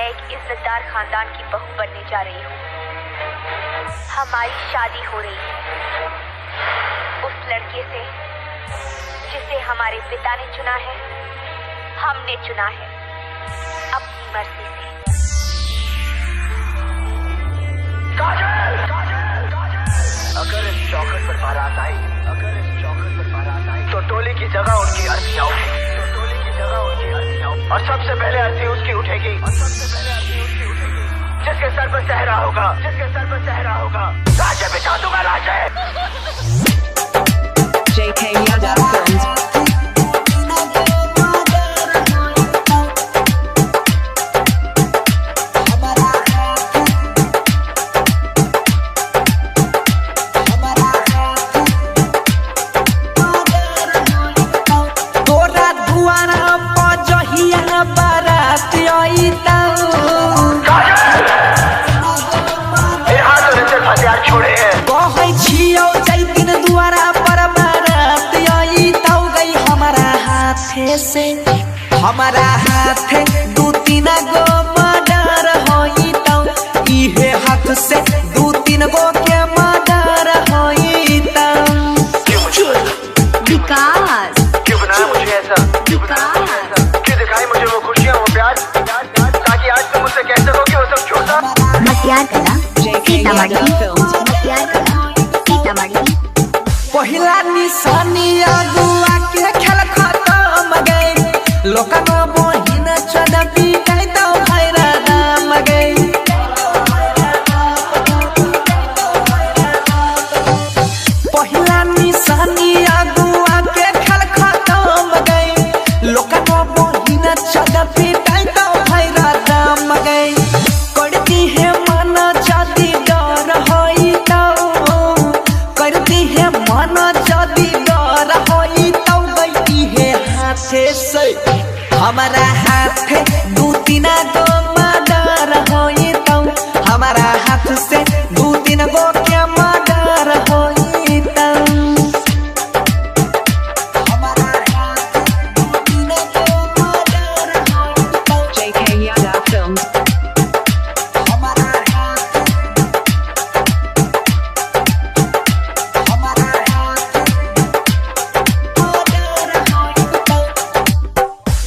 मैं एक इज्जतदार खानदान की बहू बनने जा रही हूँ। हमारी शादी हो रही है उस लड़के से जिसे हमारे पिता ने चुना है, हमने चुना है अपनी मर्जी से। अगर इस चौखट पर बारात आई, तो टोली की जगह उनकी अर्थियां और सबसे पहले अर्थी उसकी उठेगी जिसके सर पर सहरा होगा। राजे बिछा दूंगा राजे। JK Yadav Films. से हमारा हाथ दू तीन गो मर्डर होई तो इहे हाथ से दू तीन गो के मर्डर होई तो। विकास क्यों बनाया मुझे ऐसा? क्यों दिखाई मुझे वो खुशियाँ, वो प्यार, ताकि आज तुम मुझसे कह सको कि वो सब झूठा? मतियार कला सीतामढ़ी पहिला निशानी अगुआ के खेल खत्म गई, लोकनो बहिन चढ़ी गई तो भैरा दाम गई। पहिला निशानी अगुआ के खेल खत्म गई, लोकनो बहिन चढ़ी गई तो भैरा दाम गई। करती है मन जाति डर होई तो, करती है मन जाति डर होई तो गई है हाथे से हमारा हाथ दू तीन गो मर्डर होई तो, हमारा हाथ से दू तीन गो के मर्डर होई तो। हमारा हाथ दू तीन गो मर्डर होई तो, JK Yadav Films. हमारा हाथ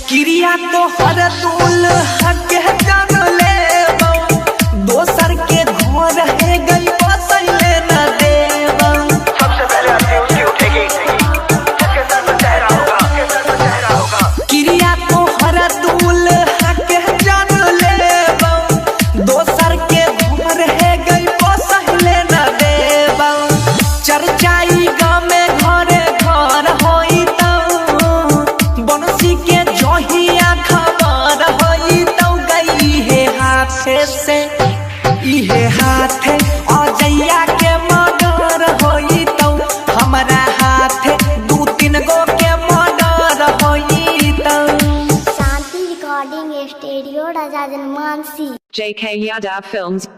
क्रिया तो हर दूल हक जान ले दोसर के घर है गई बसैले न देव। सबसे पहले अर्थी उसकी उठेगी जिसके सर पर सहरा होगा। क्रिया तो हर दूल हक जान ले दोसर के घर है गई बसैले न देव। चर्चाई गाँव में घरे घर होई तो, बनसी के जहिया खबर होई तो गई है हाथे से इहे हाथ अजैया के मर्डर होई तो, हमारा हाथ दू तीन गो के मर्डर होई तो। शांति रिकॉर्डिंग स्टूडियो राजा जनमानसी JK Yadav Films.